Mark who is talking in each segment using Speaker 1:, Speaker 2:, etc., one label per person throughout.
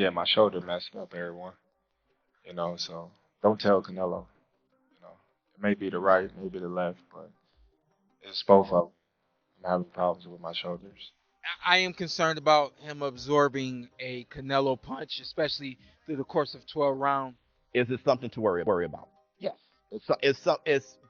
Speaker 1: Yeah, my shoulder messed up everyone. So don't tell Canelo. It may be the right, maybe the left, but it's both of them. I'm having problems with my shoulders.
Speaker 2: I am concerned about him absorbing a Canelo punch, especially through the course of 12 rounds.
Speaker 3: Is it something to worry about? Yes.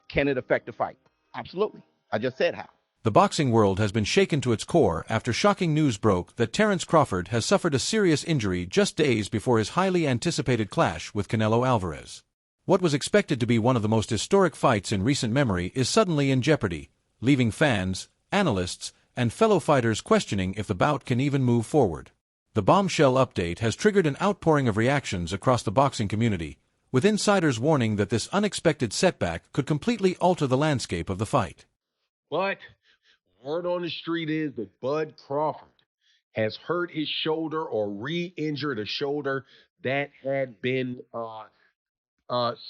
Speaker 3: Can it affect the fight? Absolutely. I just said how.
Speaker 4: The boxing world has been shaken to its core after shocking news broke that Terence Crawford has suffered a serious injury just days before his highly anticipated clash with Canelo Alvarez. What was expected to be one of the most historic fights in recent memory is suddenly in jeopardy, leaving fans, analysts, and fellow fighters questioning if the bout can even move forward. The bombshell update has triggered an outpouring of reactions across the boxing community, with insiders warning that this unexpected setback could completely alter the landscape of the fight.
Speaker 5: But word on the street is that Bud Crawford has hurt his shoulder or re-injured a shoulder that had been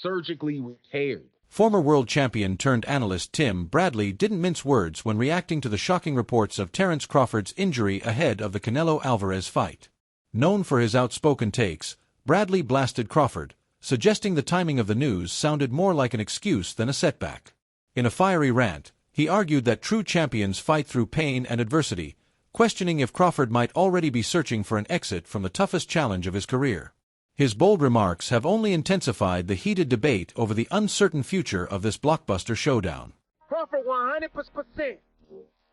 Speaker 5: surgically repaired.
Speaker 4: Former world champion turned analyst Tim Bradley didn't mince words when reacting to the shocking reports of Terence Crawford's injury ahead of the Canelo Alvarez fight. Known for his outspoken takes, Bradley blasted Crawford, suggesting the timing of the news sounded more like an excuse than a setback. In a fiery rant, he argued that true champions fight through pain and adversity, questioning if Crawford might already be searching for an exit from the toughest challenge of his career. His bold remarks have only intensified the heated debate over the uncertain future of this blockbuster showdown.
Speaker 6: Crawford 100%.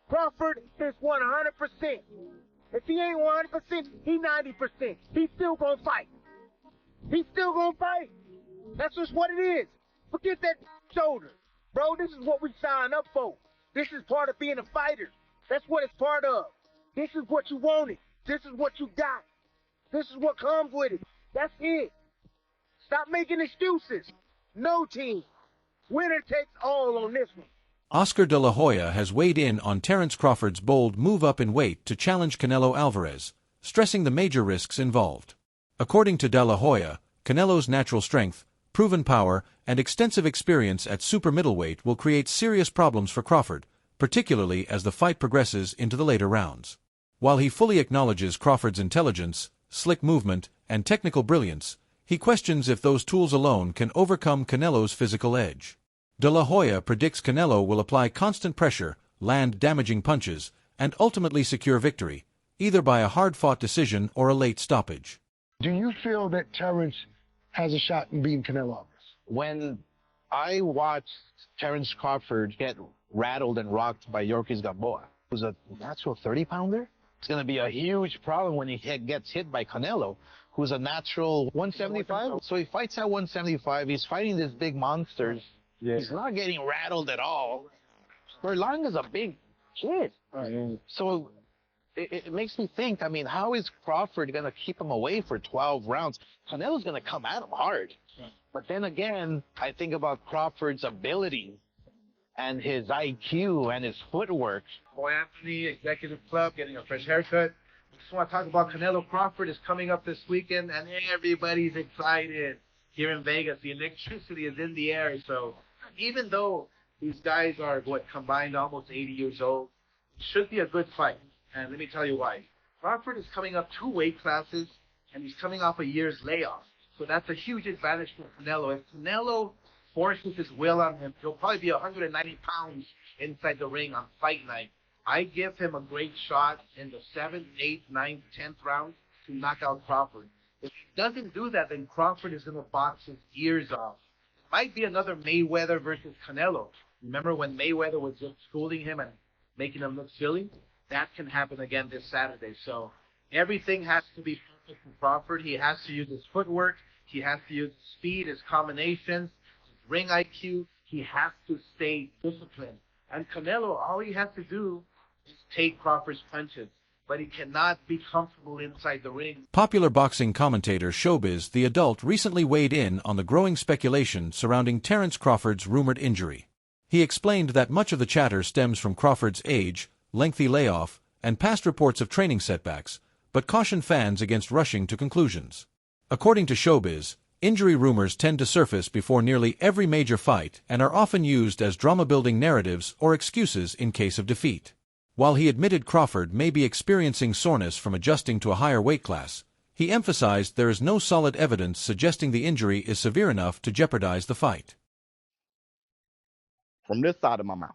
Speaker 6: Crawford is 100%. If he ain't 100%, he 90%. He's still gonna fight. He's still gonna fight. That's just what it is. Forget that shoulder. Bro, this is what we signed up for. This is part of being a fighter. That's what it's part of. This is what you wanted. This is what you got. This is what comes with it. That's it. Stop making excuses. No team. Winner takes all on this one.
Speaker 4: Oscar de la Hoya has weighed in on Terence Crawford's bold move up in weight to challenge Canelo Alvarez, stressing the major risks involved. According to de la Hoya, Canelo's natural strength, proven power, and extensive experience at super middleweight will create serious problems for Crawford, particularly as the fight progresses into the later rounds. While he fully acknowledges Crawford's intelligence, slick movement, and technical brilliance, he questions if those tools alone can overcome Canelo's physical edge. De La Hoya predicts Canelo will apply constant pressure, land damaging punches, and ultimately secure victory, either by a hard-fought decision or a late stoppage.
Speaker 7: Do you feel that Terence has a shot in beating Canelo Alvarez?
Speaker 8: When I watched Terence Crawford get rattled and rocked by Yorkis Gamboa, who's a natural 30-pounder, it's going to be a huge problem when he gets hit by Canelo, who's a natural 175. So he fights at 175. He's fighting these big monsters. Yeah. He's not getting rattled at all. Berlanga is a big kid. So it makes me think, I mean, how is Crawford going to keep him away for 12 rounds? Canelo's going to come at him hard. But then again, I think about Crawford's ability and his IQ and his footwork.
Speaker 9: Boy Anthony, Executive Club, getting a fresh haircut. Just want to talk about Canelo Crawford is coming up this weekend, and everybody's excited here in Vegas. The electricity is in the air. So even though these guys are, combined almost 80 years old, it should be a good fight. And let me tell you why. Crawford is coming up 2 weight classes, and he's coming off a year's layoff. So that's a huge advantage for Canelo. If Canelo forces his will on him, he'll probably be 190 pounds inside the ring on fight night. I give him a great shot in the 7th, 8th, 9th, 10th round to knock out Crawford. If he doesn't do that, then Crawford is going to box his ears off. It might be another Mayweather versus Canelo. Remember when Mayweather was just schooling him and making him look silly? That can happen again this Saturday. So everything has to be perfect for Crawford. He has to use his footwork. He has to use his speed, his combinations, his ring IQ. He has to stay disciplined. And Canelo, all he has to do is take Crawford's punches. But he cannot be comfortable inside the ring.
Speaker 4: Popular boxing commentator Showbiz The Adult recently weighed in on the growing speculation surrounding Terence Crawford's rumored injury. He explained that much of the chatter stems from Crawford's age, lengthy layoff, and past reports of training setbacks, but cautioned fans against rushing to conclusions. According to Showbiz, injury rumors tend to surface before nearly every major fight and are often used as drama-building narratives or excuses in case of defeat. While he admitted Crawford may be experiencing soreness from adjusting to a higher weight class, He emphasized there is no solid evidence suggesting the injury is severe enough to jeopardize the fight.
Speaker 3: From this side of my mouth,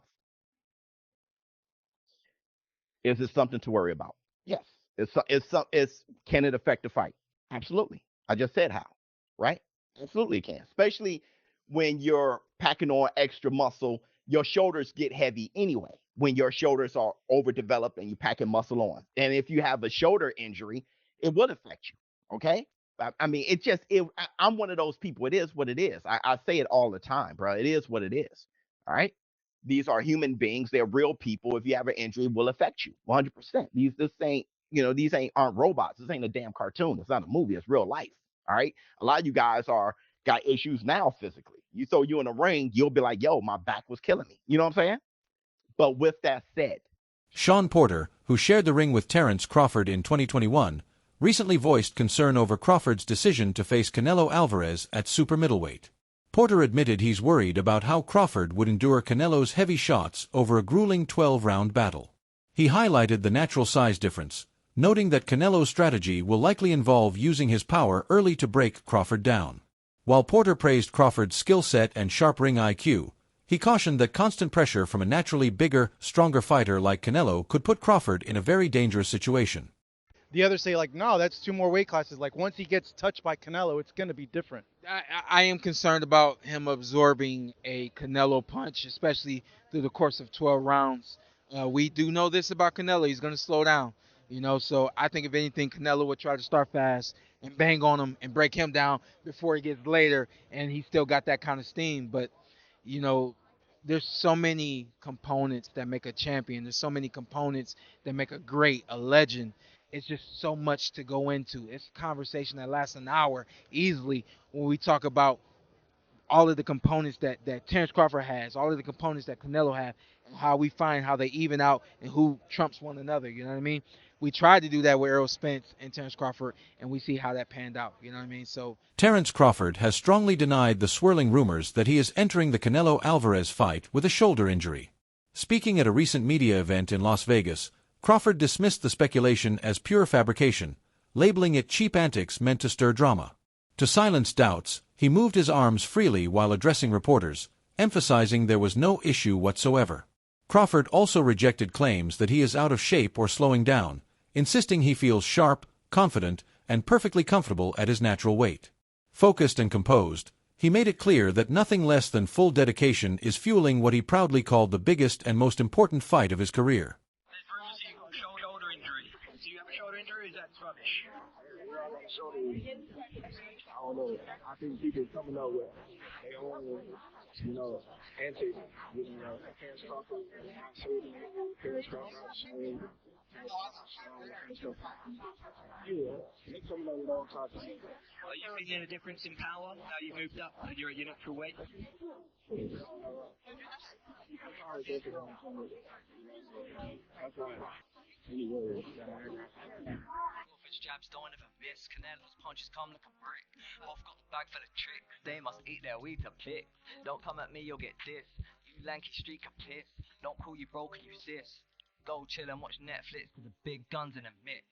Speaker 3: is it something to worry about? Yes. Can it affect the fight? Absolutely. I just said how, right? Absolutely can. Especially when you're packing on extra muscle, your shoulders get heavy anyway. When your shoulders are overdeveloped and you're packing muscle on, and if you have a shoulder injury, it would affect you. Okay. I mean, I'm one of those people. It is what it is. I say it all the time, bro. It is what it is. All right. These are human beings. They're real people. If you have an injury, it will affect you 100%. These aren't robots. This ain't a damn cartoon. It's not a movie. It's real life. All right. A lot of you guys got issues now physically. You throw you in a ring, you'll be like, yo, my back was killing me. You know what I'm saying? But with that said,
Speaker 4: Shawn Porter, who shared the ring with Terence Crawford in 2021, recently voiced concern over Crawford's decision to face Canelo Alvarez at super middleweight. Porter admitted he's worried about how Crawford would endure Canelo's heavy shots over a grueling 12-round battle. He highlighted the natural size difference, noting that Canelo's strategy will likely involve using his power early to break Crawford down. While Porter praised Crawford's skill set and sharp ring IQ, he cautioned that constant pressure from a naturally bigger, stronger fighter like Canelo could put Crawford in a very dangerous situation.
Speaker 10: The others say, like, no, that's 2 more weight classes. Like, once he gets touched by Canelo, it's going to be different.
Speaker 2: I am concerned about him absorbing a Canelo punch, especially through the course of 12 rounds. We do know this about Canelo. He's going to slow down, so I think if anything, Canelo would try to start fast and bang on him and break him down before he gets later, and he's still got that kind of steam. But, you know, there's so many components that make a champion. There's so many components that make a great, a legend. It's just so much to go into. It's a conversation that lasts an hour easily when we talk about all of the components that Terence Crawford has, all of the components that Canelo have, and how we find how they even out and who trumps one another. You know what I mean? We tried to do that with Errol Spence and Terence Crawford, and we see how that panned out. You know what I mean? So
Speaker 4: Terence Crawford has strongly denied the swirling rumors that he is entering the Canelo Alvarez fight with a shoulder injury. Speaking at a recent media event in Las Vegas, Crawford dismissed the speculation as pure fabrication, labeling it cheap antics meant to stir drama. To silence doubts, he moved his arms freely while addressing reporters, emphasizing there was no issue whatsoever. Crawford also rejected claims that he is out of shape or slowing down, insisting he feels sharp, confident, and perfectly comfortable at his natural weight. Focused and composed, he made it clear that nothing less than full dedication is fueling what he proudly called the biggest and most important fight of his career.
Speaker 11: Shoulder injury. Do you have a shoulder injury? Is that rubbish?
Speaker 6: I don't know. I think people coming up with their own, antics. Terence Crawford, Terence Crawford, yeah, they coming up with all kinds of things.
Speaker 11: Are you feeling a difference in power now you've moved up and you're at your natural weight? Crawford's jabs don't ever miss. Canelo's punches come like a brick. Both got the bag for the trick. They must eat their weed to pick. Don't come at me, you'll get this. You lanky streak of piss. Don't call you broke, you sis. Go chill and watch Netflix with the big guns in a mix.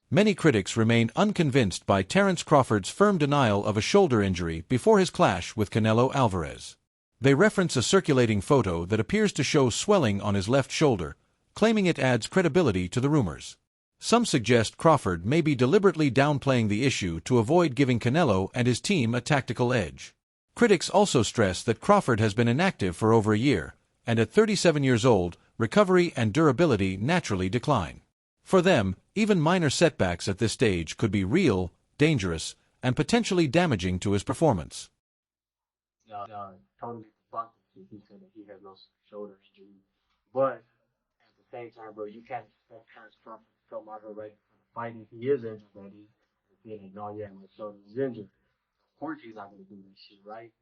Speaker 4: Many critics remain unconvinced by Terence Crawford's firm denial of a shoulder injury before his clash with Canelo Alvarez. They reference a circulating photo that appears to show swelling on his left shoulder, claiming it adds credibility to the rumors. Some suggest Crawford may be deliberately downplaying the issue to avoid giving Canelo and his team a tactical edge. Critics also stress that Crawford has been inactive for over a year, and at 37 years old, recovery and durability naturally decline. For them, even minor setbacks at this stage could be real, dangerous, and potentially damaging to his performance.
Speaker 12: Totally debunked it. He said that he has no shoulder injury. But at the same time, bro, you can't expect Terence Crawford to come out here right for the fight if he is injured, that is. If he ain't no, yeah, my shoulder is injured. Of course he's not going to do that shit, right?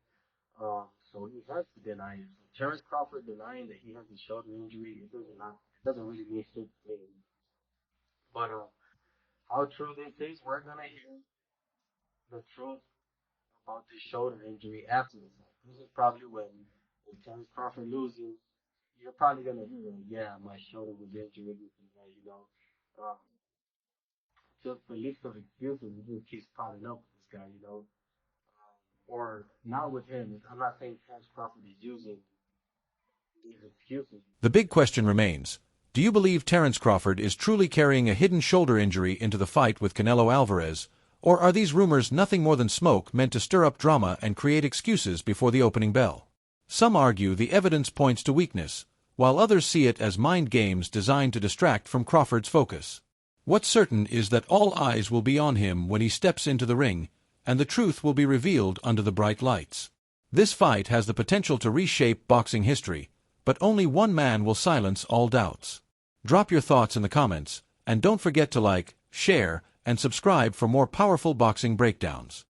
Speaker 12: So he has to deny it. So Terence Crawford denying that he has a shoulder injury, it doesn't really mean shit to me. But how true this is, we're gonna hear the truth about this shoulder injury after the fight. This is probably when Terence Crawford loses, you're probably gonna hear, yeah, my shoulder was injured, uh, just the least of excuses, he just keeps piling up with this guy, you know. Or not with him. I'm not saying Terence Crawford is using these excuses.
Speaker 4: The big question remains, do you believe Terence Crawford is truly carrying a hidden shoulder injury into the fight with Canelo Alvarez, or are these rumors nothing more than smoke meant to stir up drama and create excuses before the opening bell? Some argue the evidence points to weakness, while others see it as mind games designed to distract from Crawford's focus. What's certain is that all eyes will be on him when he steps into the ring, and the truth will be revealed under the bright lights. This fight has the potential to reshape boxing history, but only one man will silence all doubts. Drop your thoughts in the comments, and don't forget to like, share, and subscribe for more powerful boxing breakdowns.